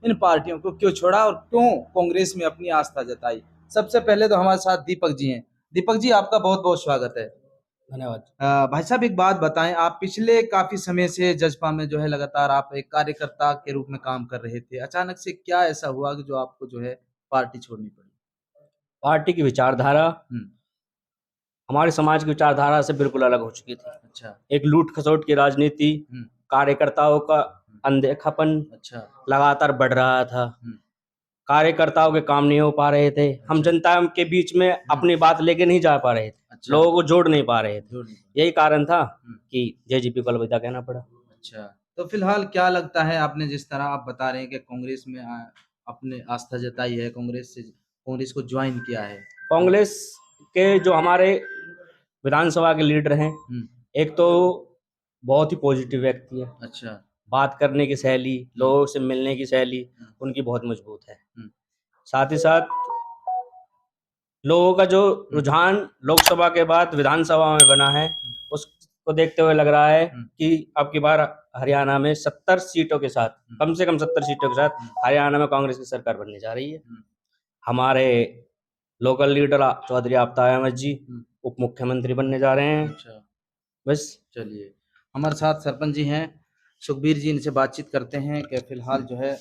इन पार्टियों को क्यों छोड़ा और क्यों कांग्रेस में अपनी आस्था जताई। सबसे पहले तो हमारे साथ दीपक जी हैं। दीपक जी, आपका बहुत बहुत स्वागत है। धन्यवाद। भाई साहब, एक बात बताएं, आप पिछले काफी समय से जजपा में जो है लगातार आप एक कार्यकर्ता के रूप में काम कर रहे थे। अचानक से क्या ऐसा हुआ कि जो आपको जो है पार्टी छोड़नी पड़ी? पार्टी की विचारधारा हम्म। हमारे समाज की विचारधारा से बिल्कुल अलग हो चुकी थी। अच्छा। एक लूट खसोट की राजनीति, हम्म। कार्यकर्ताओं का अनदेखापन अच्छा। लगातार बढ़ रहा था। हम्म। कार्यकर्ताओं के काम नहीं हो पा रहे थे। हम अच्छा। जनता के बीच में अपनी बात लेके नहीं जा पा रहे थे। अच्छा। लोगों को जोड़ नहीं पा रहे थे। जोड़ नहीं। यही कारण था हम्म। कि जेजेपी को अलविदा कहना पड़ा। अच्छा, तो फिलहाल क्या लगता है, आपने जिस तरह आप बता रहे हैं कि कांग्रेस में अपने आस्था जताई है, कांग्रेस को ज्वाइन किया है। कांग्रेस के जो हमारे विधानसभा के लीडर हैं, एक तो बहुत ही पॉजिटिव व्यक्ति है। अच्छा। बात करने की शैली, लोगों से मिलने की शैली उनकी बहुत मजबूत है। साथ ही साथ लोगों का जो रुझान लोकसभा के बाद विधानसभा में बना है, उसको देखते हुए लग रहा है कि अब की बार हरियाणा में 70 सीटों के साथ, कम से कम 70 सीटों के साथ हरियाणा में कांग्रेस की सरकार बनने जा रही है। हमारे लोकल लीडर चौधरी आफ्ताब अहमद जी उप मुख्यमंत्री बनने जा रहे हैं। अच्छा। बस। चलिए, हमारे साथ सरपंच जी हैं, सुखबीर जी, इनसे बातचीत करते हैं कि फिलहाल जो है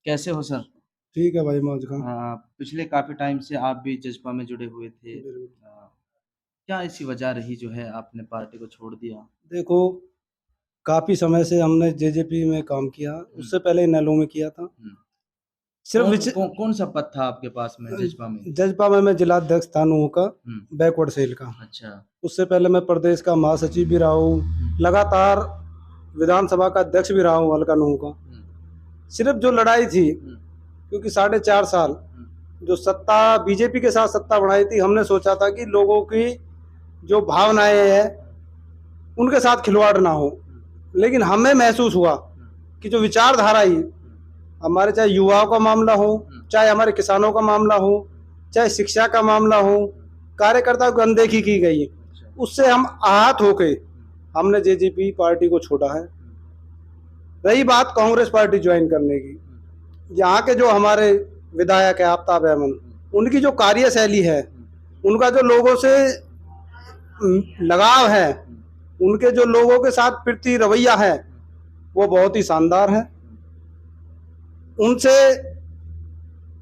कैसे हो सर? ठीक है भाई, मौज का। पिछले काफी टाइम से आप भी जजपा में जुड़े हुए थे। क्या ऐसी वजह रही जो है आपने पार्टी को छोड़ दिया? देखो, काफी समय से हमने जेजेपी में काम किया, उससे पहले नैलो में किया था। सिर्फ कौन सा पद था आपके पास में जजपा में? जजपा में मैं जिला अध्यक्ष था नूह का, बैकवर्ड सेल का। अच्छा। उससे पहले मैं प्रदेश का महासचिव भी रहा हूँ, लगातार विधानसभा का अध्यक्ष भी रहा हूँ हल्का नूह का। सिर्फ जो लड़ाई थी, क्योंकि 4.5 साल जो सत्ता बीजेपी के साथ सत्ता बढ़ाई थी, हमने सोचा था कि लोगों की जो भावनाएं हैं उनके साथ खिलवाड़ ना हो। लेकिन हमें महसूस हुआ कि जो विचारधारा ही हमारे, चाहे युवाओं का मामला हो, चाहे हमारे किसानों का मामला हो, चाहे शिक्षा का मामला हो, कार्यकर्ताओं की अनदेखी की गई है। उससे हम आहत होके हमने जेजेपी पार्टी को छोड़ा है। रही बात कांग्रेस पार्टी ज्वाइन करने की, यहाँ के जो हमारे विधायक है आफ्ताब अहमद, उनकी जो कार्यशैली है, उनका जो लोगों से लगाव है, उनके जो लोगों के साथ प्रति रवैया है, वो बहुत ही शानदार है। उनसे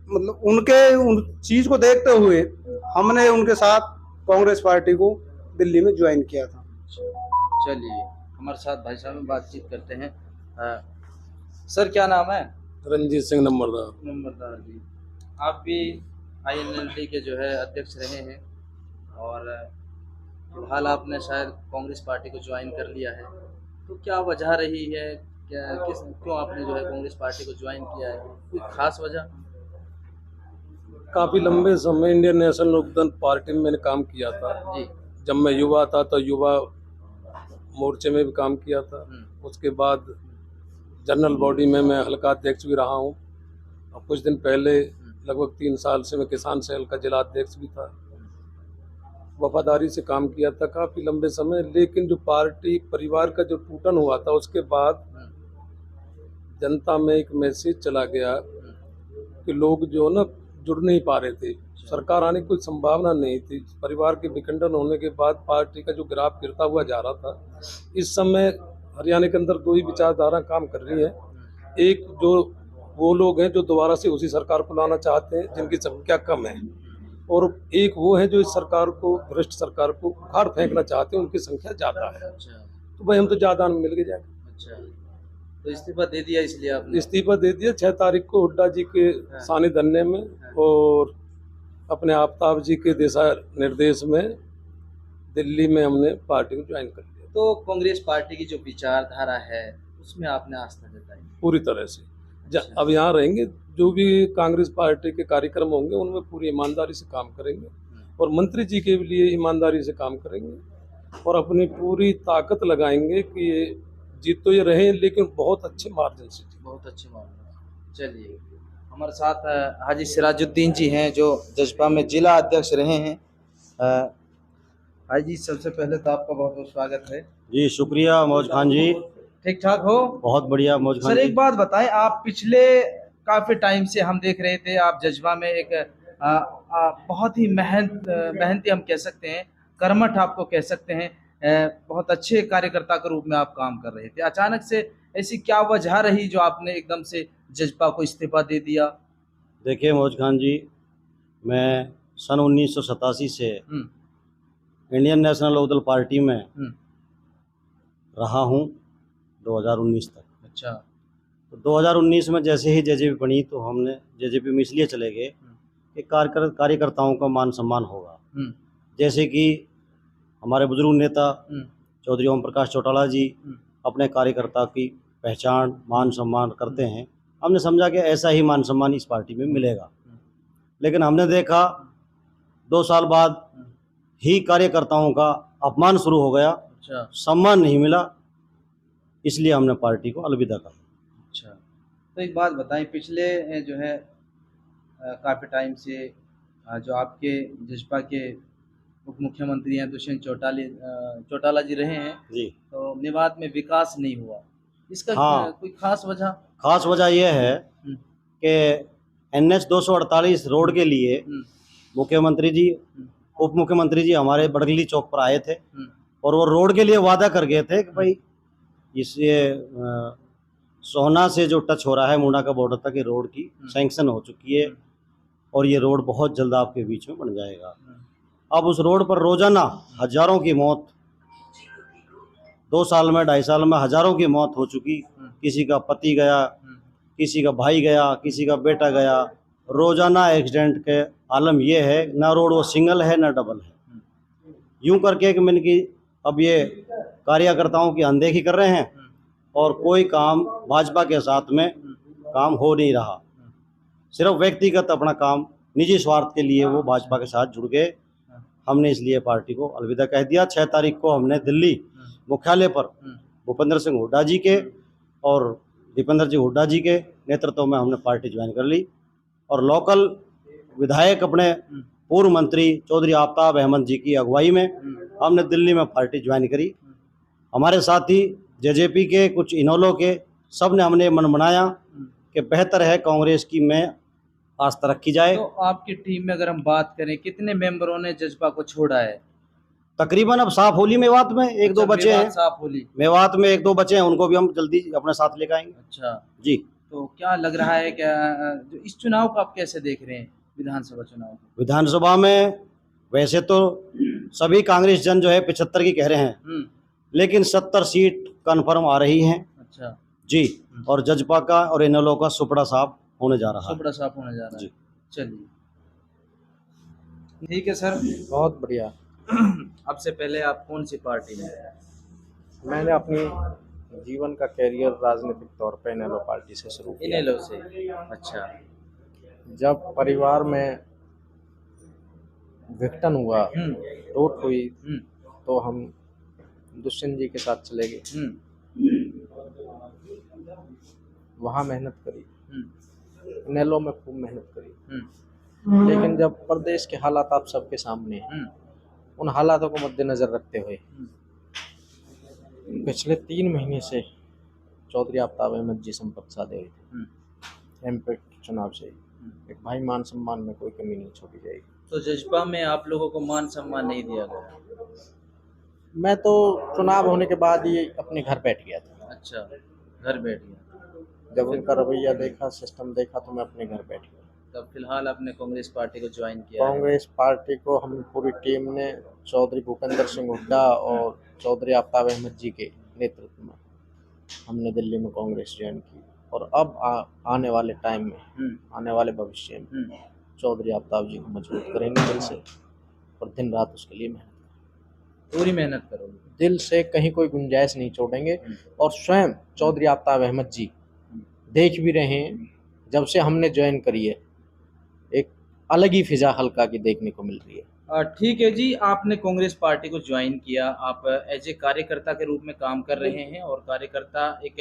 मतलब उन चीज को देखते हुए हमने उनके साथ कांग्रेस पार्टी को दिल्ली में ज्वाइन किया था। चलिए, हमारे साथ भाई साहब में बातचीत करते हैं। सर, क्या नाम है? रंजीत सिंह नंबरदार जी। आप भी INLD के जो है अध्यक्ष रहे हैं और फिलहाल आपने शायद कांग्रेस पार्टी को ज्वाइन कर लिया है, तो क्या वजह रही है, क्यों आपने जो है कांग्रेस पार्टी को ज्वाइन किया है? कोई खास वजह? काफ़ी लंबे समय इंडियन नेशनल लोकदल पार्टी में मैंने काम किया था जी। जब मैं युवा था तो युवा मोर्चे में भी काम किया था। उसके बाद जनरल बॉडी में मैं हल्का अध्यक्ष भी रहा हूँ और कुछ दिन पहले लगभग 3 साल से मैं किसान सेल का जिला अध्यक्ष भी था। वफादारी से काम किया था काफ़ी लंबे समय। लेकिन जो पार्टी परिवार का जो टूटन हुआ था, उसके बाद जनता में एक मैसेज चला गया कि लोग जो ना जुड़ नहीं पा रहे थे, सरकार आने की कोई संभावना नहीं थी। परिवार के विखंडन होने के बाद पार्टी का जो ग्राफ गिरता हुआ जा रहा था। इस समय हरियाणा के अंदर 2 ही विचारधारा काम कर रही है। एक जो वो लोग हैं जो दोबारा से उसी सरकार को लाना चाहते हैं जिनकी संख्या कम है, और एक वो है जो इस सरकार को, भ्रष्ट सरकार को उखाड़ फेंकना चाहते हैं, उनकी संख्या ज़्यादा है। तो भाई हम तो ज़्यादा मिल के जाएंगे। अच्छा, तो इस्तीफा दे दिया इसलिए आपने? इस्तीफा दे दिया 6 तारीख को हुड्डा जी के सानिध्य में, और अपने आफ्ताब जी के दिशा निर्देश में दिल्ली में हमने पार्टी को ज्वाइन कर लिया। तो कांग्रेस पार्टी की जो विचारधारा है उसमें आपने आस्था जताई? पूरी तरह से। अब यहाँ रहेंगे, जो भी कांग्रेस पार्टी के कार्यक्रम होंगे उनमें पूरी ईमानदारी से काम करेंगे, और मंत्री जी के लिए ईमानदारी से काम करेंगे, और अपनी पूरी ताकत लगाएंगे कि ये जीत तो ये रहे लेकिन बहुत अच्छे मार्जिन से। बहुत अच्छे मार्जिन। चलिए, हमारे साथ हाजी सिराजुद्दीन जी हैं जो जजपा में जिला अध्यक्ष रहे हैं। हाजी, सबसे पहले तो आपका बहुत बहुत स्वागत है। जी शुक्रिया मौज खान जी। ठीक ठाक हो? बहुत बढ़िया मौज खान सर, जी। एक बात बताएं, आप पिछले काफ़ी टाइम से हम देख रहे थे आप जज्बा में एक बहुत ही मेहनती हम कह सकते हैं, कर्मठ आपको कह सकते हैं, बहुत अच्छे कार्यकर्ता के रूप में आप काम कर रहे थे। अचानक से ऐसी क्या वजह रही जो आपने एकदम से जज्बा को इस्तीफा दे दिया? देखिए मौज खान जी, मैं सन 1987 से इंडियन नेशनल लोकदल पार्टी में रहा हूँ 2019 तक। अच्छा। तो 2019 में जैसे ही जेजेपी बनी तो हमने जेजेपी में इसलिए चले गए कि कार्यकर्ताओं का मान सम्मान होगा। जैसे कि हमारे बुजुर्ग नेता चौधरी ओम प्रकाश चौटाला जी अपने कार्यकर्ता की पहचान मान सम्मान करते हैं। हमने समझा कि ऐसा ही मान सम्मान इस पार्टी में मिलेगा, लेकिन हमने देखा 2 साल बाद ही कार्यकर्ताओं का अपमान शुरू हो गया। अच्छा। सम्मान नहीं मिला, इसलिए हमने पार्टी को अलविदा कर दिया। अच्छा, तो एक बात बताएं, पिछले जो है काफ़ी टाइम से जो आपके जज्बा के उप मुख्यमंत्री हैं दुष्यंत चौटाला जी रहे हैं, जी। तो मेवात में विकास नहीं हुआ, इसका हाँ। कोई खास वजह? खास वजह यह है कि NH 248 रोड के लिए मुख्यमंत्री जी उप मुख्यमंत्री जी हमारे बड़गली चौक पर आए थे और वो रोड के लिए वादा कर गए थे कि भाई इससे सोहना से जो टच हो रहा है मुंडा का बॉर्डर तक, ये रोड की सैंक्शन हो चुकी है और ये रोड बहुत जल्द आपके बीच में बन जाएगा। अब उस रोड पर रोजाना हजारों की मौत, 2 साल में 2.5 साल में हजारों की मौत हो चुकी। किसी का पति गया, किसी का भाई गया, किसी का बेटा गया। रोजाना एक्सीडेंट के आलम ये है, ना रोड वो सिंगल है ना डबल है। यूं करके कि मैंने कि अब ये कार्यकर्ताओं की अनदेखी कर रहे हैं और कोई काम भाजपा के साथ में काम हो नहीं रहा। सिर्फ व्यक्तिगत अपना काम, निजी स्वार्थ के लिए वो भाजपा के साथ जुड़ गए। हमने इसलिए पार्टी को अलविदा कह दिया। 6 तारीख को हमने दिल्ली मुख्यालय पर भूपेंद्र सिंह हुड्डा जी के और दीपेंद्र जी हुड्डा जी के नेतृत्व में हमने पार्टी ज्वाइन कर ली और लोकल विधायक अपने पूर्व मंत्री चौधरी आफ्ताब अहमद जी की अगुवाई में हमने दिल्ली में पार्टी ज्वाइन करी। हमारे साथी जेजेपी के, कुछ इनोलो के, सब ने हमने मन बनाया कि बेहतर है कांग्रेस की में आस्था रखी जाए। तो आपकी टीम में अगर हम बात करें, कितने मेंबरों ने जज्बा को छोड़ा है? तकरीबन अब साफ होली मेवात में 1-2 बचे हैं। साफ होली मेवात में 1-2 बचे हैं, उनको भी हम जल्दी अपने साथ लेकर आएंगे। अच्छा जी। तो क्या लग रहा है क्या जो इस चुनाव को आप कैसे देख रहे हैं, विधानसभा चुनाव को? विधानसभा में वैसे तो सभी कांग्रेस जन जो है 75 की कह रहे हैं, लेकिन 70 सीट कन्फर्म आ रही हैं। अच्छा जी। और जजपा का और इनेलो का सुपड़ा साफ होने जा रहा है। सुपड़ा साफ होने जा रहा है। जी। चलिए ठीक है सर, बहुत बढ़िया। अब से पहले आप कौन सी पार्टी में? मैंने अपनी जीवन का कैरियर राजनीतिक तौर पे इनेलो पार्टी से शुरू किया। इनेलो से? अच्छा। जब परिवार में विघटन हुआ, टूट हुई, तो हम दुष्यंत जी के साथ चले गए। वहाँ मेहनत करी, इनेलो में खूब मेहनत करी, लेकिन जब प्रदेश के हालात आप सबके सामने हैं, उन हालातों को मद्देनजर रखते हुए पिछले 3 महीने से चौधरी आफ्ताब अहमद जी संपर्क साधे हुए थे। एमपी चुनाव से एक भाई मान सम्मान में कोई कमी नहीं छोड़ी जाएगी। तो जज्बा में आप लोगों को मान सम्मान नहीं दिया गया? मैं तो चुनाव होने के बाद ही अपने घर बैठ गया था। अच्छा, घर बैठ गया। जब उनका रवैया देखा, सिस्टम देखा, तो मैं अपने घर बैठ गया। तब फिलहाल आपने कांग्रेस पार्टी को ज्वाइन किया है? कांग्रेस पार्टी को हम पूरी टीम ने चौधरी भूपेंद्र सिंह हुड्डा और चौधरी आफ्ताब अहमद जी के नेतृत्व में हमने दिल्ली में कांग्रेस ज्वाइन की और अब आने वाले टाइम में, आने वाले भविष्य में चौधरी आफ्ताब जी को मजबूत करेंगे दिल से और दिन रात उसके लिए मेहनत करेंगे। पूरी मेहनत करोगे? दिल से, कहीं कोई गुंजाइश नहीं छोड़ेंगे। और स्वयं चौधरी आफ्ताब अहमद जी देख भी रहे हैं, जब से हमने ज्वाइन करी है एक अलग ही फिजा हल्का की देखने को मिल रही है। ठीक है जी, आपने कांग्रेस पार्टी को ज्वाइन किया, आप एज ए कार्यकर्ता के रूप में काम कर रहे हैं और कार्यकर्ता एक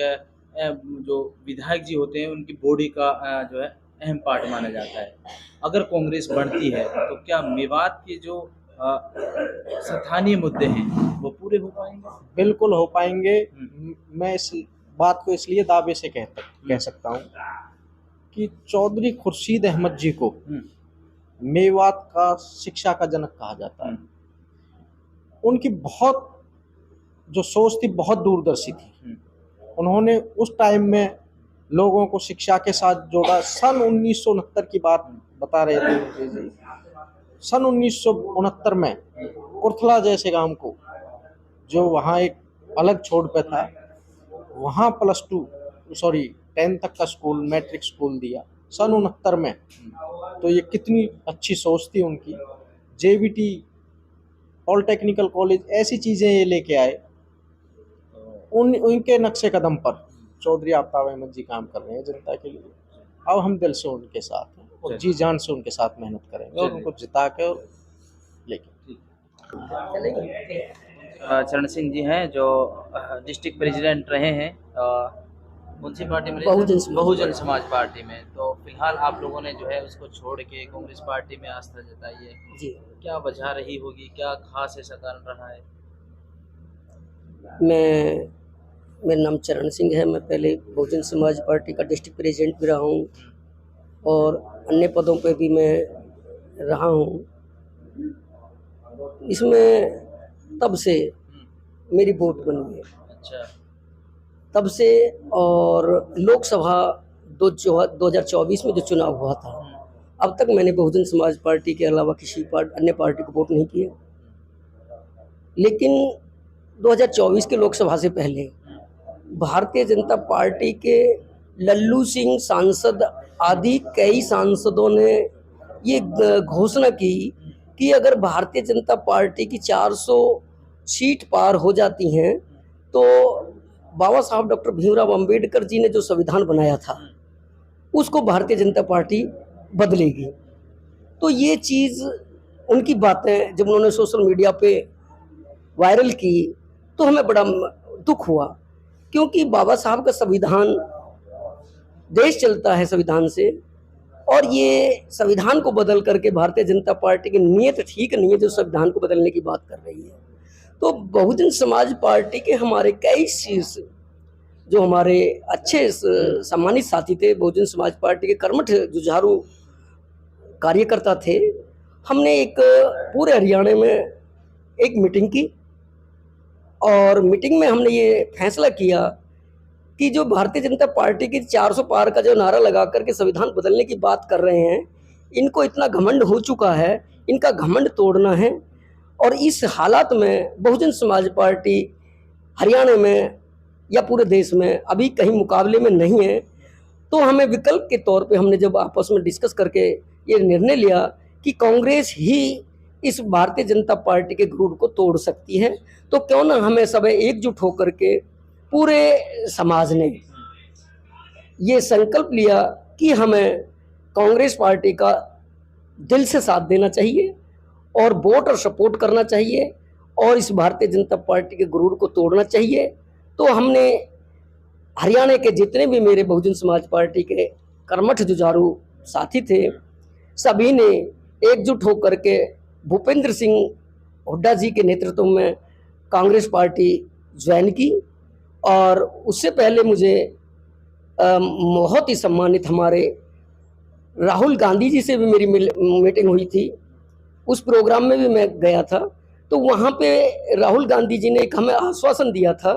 जो विधायक जी होते हैं उनकी बॉडी का जो है अहम पार्ट माना जाता है। अगर कांग्रेस बढ़ती है तो क्या मेवात के जो स्थानीय मुद्दे हैं वो पूरे हो पाएंगे? बिल्कुल हो पाएंगे। मैं इस बात को इसलिए दावे से कह सकता हूँ कि चौधरी खुर्शीद अहमद जी को मेवात का शिक्षा का जनक कहा जाता है। उनकी बहुत जो सोच थी बहुत दूरदर्शी थी। उन्होंने उस टाइम में लोगों को शिक्षा के साथ जोड़ा। सन 1969 की बात बता रहे थे मुझे जी। सन 1969 में कुर्थला जैसे गांव को, जो वहाँ एक अलग छोड़ पे था, वहाँ +10 तक का स्कूल, मैट्रिक स्कूल दिया सन 69 में। तो ये कितनी अच्छी सोच थी उनकी। JVT, पॉलिटेक्निकल कॉलेज, ऐसी चीज़ें ये लेके आए। उनके नक्शे कदम पर चौधरी आफ्ताब अहमद जी काम कर रहे हैं जनता के लिए। अब हम दिल से उनके साथ हैं और जी जान से उनके साथ मेहनत करेंगे और उनको जिता के और लेके। चरण सिंह जी हैं जो डिस्ट्रिक्ट प्रेसिडेंट रहे हैं कौन सी पार्टी में? बहुजन समाज पार्टी में। तो फिलहाल आप लोगों ने जो है उसको छोड़ के कांग्रेस पार्टी में आस्था जताई है जी। क्या वजह रही होगी, क्या खास ऐसा कारण रहा है? मेरा नाम चरण सिंह है। मैं पहले बहुजन समाज पार्टी का डिस्ट्रिक्ट प्रेसिडेंट भी रहा हूँ और अन्य पदों पे भी मैं रहा हूँ। इसमें तब से मेरी वोट बनी है। अच्छा। तब से, और लोकसभा 2024 में जो चुनाव हुआ था, अब तक मैंने बहुजन समाज पार्टी के अलावा किसी अन्य पार्टी को वोट नहीं किया। लेकिन 2024 के लोकसभा से पहले भारतीय जनता पार्टी के लल्लू सिंह सांसद आदि कई सांसदों ने ये घोषणा की कि अगर भारतीय जनता पार्टी की 400 सीट पार हो जाती हैं तो बाबा साहब डॉक्टर भीमराव अंबेडकर जी ने जो संविधान बनाया था उसको भारतीय जनता पार्टी बदलेगी। तो ये चीज़, उनकी बातें जब उन्होंने सोशल मीडिया पे वायरल की तो हमें बड़ा दुख हुआ, क्योंकि बाबा साहब का संविधान, देश चलता है संविधान से, और ये संविधान को बदल करके भारतीय जनता पार्टी की नीयत ठीक नहीं है जो संविधान को बदलने की बात कर रही है। तो बहुजन समाज पार्टी के हमारे कई शीर्ष जो हमारे अच्छे सम्मानित साथी थे, बहुजन समाज पार्टी के कर्मठ जुझारू कार्यकर्ता थे, हमने एक पूरे हरियाणा में एक मीटिंग की और मीटिंग में हमने ये फैसला किया कि जो भारतीय जनता पार्टी की 400 पार का जो नारा लगा करके संविधान बदलने की बात कर रहे हैं, इनको इतना घमंड हो चुका है, इनका घमंड तोड़ना है। और इस हालात में बहुजन समाज पार्टी हरियाणा में या पूरे देश में अभी कहीं मुकाबले में नहीं है। तो हमें विकल्प के तौर पे हमने जब आपस में डिस्कस करके ये निर्णय लिया कि कांग्रेस ही इस भारतीय जनता पार्टी के गुरूर को तोड़ सकती है, तो क्यों ना हमें सब एकजुट होकर के पूरे समाज ने ये संकल्प लिया कि हमें कांग्रेस पार्टी का दिल से साथ देना चाहिए और वोट और सपोर्ट करना चाहिए और इस भारतीय जनता पार्टी के गुरूर को तोड़ना चाहिए। तो हमने हरियाणा के जितने भी मेरे बहुजन समाज पार्टी के कर्मठ जुझारू साथी थे, सभी ने एकजुट होकर के भूपेंद्र सिंह हुड्डा जी के नेतृत्व में कांग्रेस पार्टी ज्वाइन की। और उससे पहले मुझे बहुत ही सम्मानित हमारे राहुल गांधी जी से भी मेरी मीटिंग हुई थी। उस प्रोग्राम में भी मैं गया था, तो वहाँ पे राहुल गांधी जी ने एक हमें आश्वासन दिया था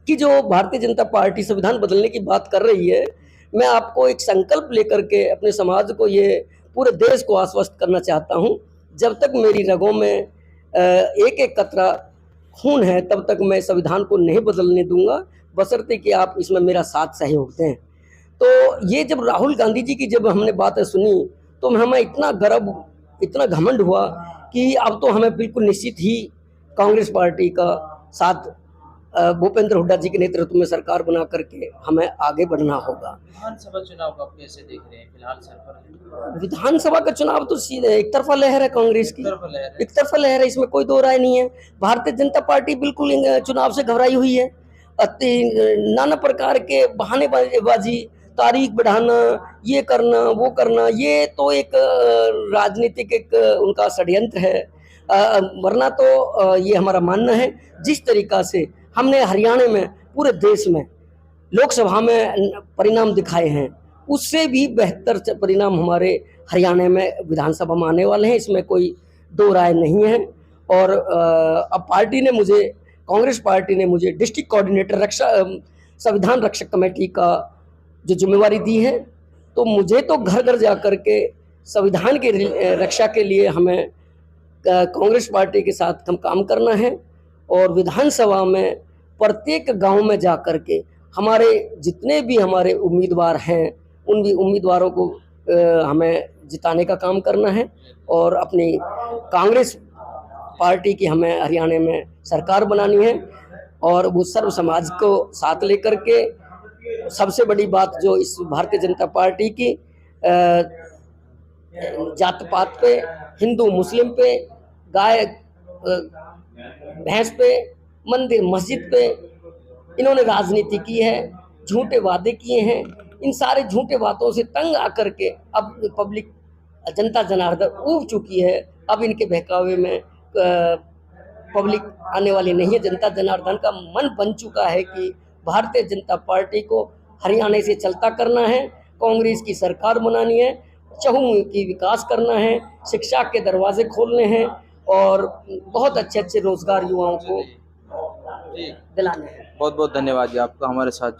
कि जो भारतीय जनता पार्टी संविधान बदलने की बात कर रही है, मैं आपको एक संकल्प लेकर के अपने समाज को, ये पूरे देश को आश्वस्त करना चाहता हूँ, जब तक मेरी रगों में एक एक कतरा खून है तब तक मैं संविधान को नहीं बदलने दूंगा, बशर्ते कि आप इसमें मेरा साथ सहयोग दें। तो ये जब राहुल गांधी जी की जब हमने बातें सुनी तो हमें इतना गर्व, इतना घमंड हुआ कि अब तो हमें बिल्कुल निश्चित ही कांग्रेस पार्टी का साथ भूपेंद्र हुड्डा जी के नेतृत्व में सरकार बना करके हमें आगे बढ़ना होगा। विधानसभा चुनाव को आप कैसे देख रहे हैं? फिलहाल सर पर विधानसभा का चुनाव तो सीधे एक तरफा लहर है कांग्रेस की, एक तरफा लहर है, इसमें कोई दो राय नहीं है। भारतीय जनता पार्टी बिल्कुल चुनाव से घबराई हुई है। नाना प्रकार के बहानेबाजी, तारीख बढ़ाना, ये करना वो करना, ये तो एक राजनीतिक एक उनका षड्यंत्र है। वरना तो ये हमारा मानना है जिस तरीका से हमने हरियाणा में पूरे देश में लोकसभा में परिणाम दिखाए हैं उससे भी बेहतर परिणाम हमारे हरियाणा में विधानसभा में आने वाले हैं, इसमें कोई दो राय नहीं है। और अब पार्टी ने मुझे, कांग्रेस पार्टी ने मुझे डिस्ट्रिक्ट कोऑर्डिनेटर संविधान रक्षक कमेटी का जो जिम्मेवारी दी है, तो मुझे तो घर घर जा कर के संविधान के रक्षा के लिए हमें कांग्रेस पार्टी के साथ हम काम करना है। और विधानसभा में प्रत्येक गांव में जा कर के हमारे जितने भी हमारे उम्मीदवार हैं उन भी उम्मीदवारों को हमें जिताने का काम करना है। और अपनी कांग्रेस पार्टी की हमें हरियाणा में सरकार बनानी है और वो सर्व समाज को साथ लेकर के, सबसे बड़ी बात जो इस भारतीय जनता पार्टी की जात पात पे, हिंदू मुस्लिम पे, गाय भैंस पे, मंदिर मस्जिद पे इन्होंने राजनीति की है, झूठे वादे किए हैं। इन सारे झूठे बातों से तंग आकर के अब पब्लिक जनता जनार्दन ऊब चुकी है। अब इनके बहकावे में पब्लिक आने वाली नहीं है। जनता जनार्दन का मन बन चुका है कि भारतीय जनता पार्टी को हरियाणा से चलता करना है, कांग्रेस की सरकार बनानी है, चहुमुखी विकास करना है, शिक्षा के दरवाजे खोलने हैं और बहुत अच्छे अच्छे रोजगार युवाओं को दिलाने हैं। बहुत बहुत धन्यवाद जी आपका हमारे साथ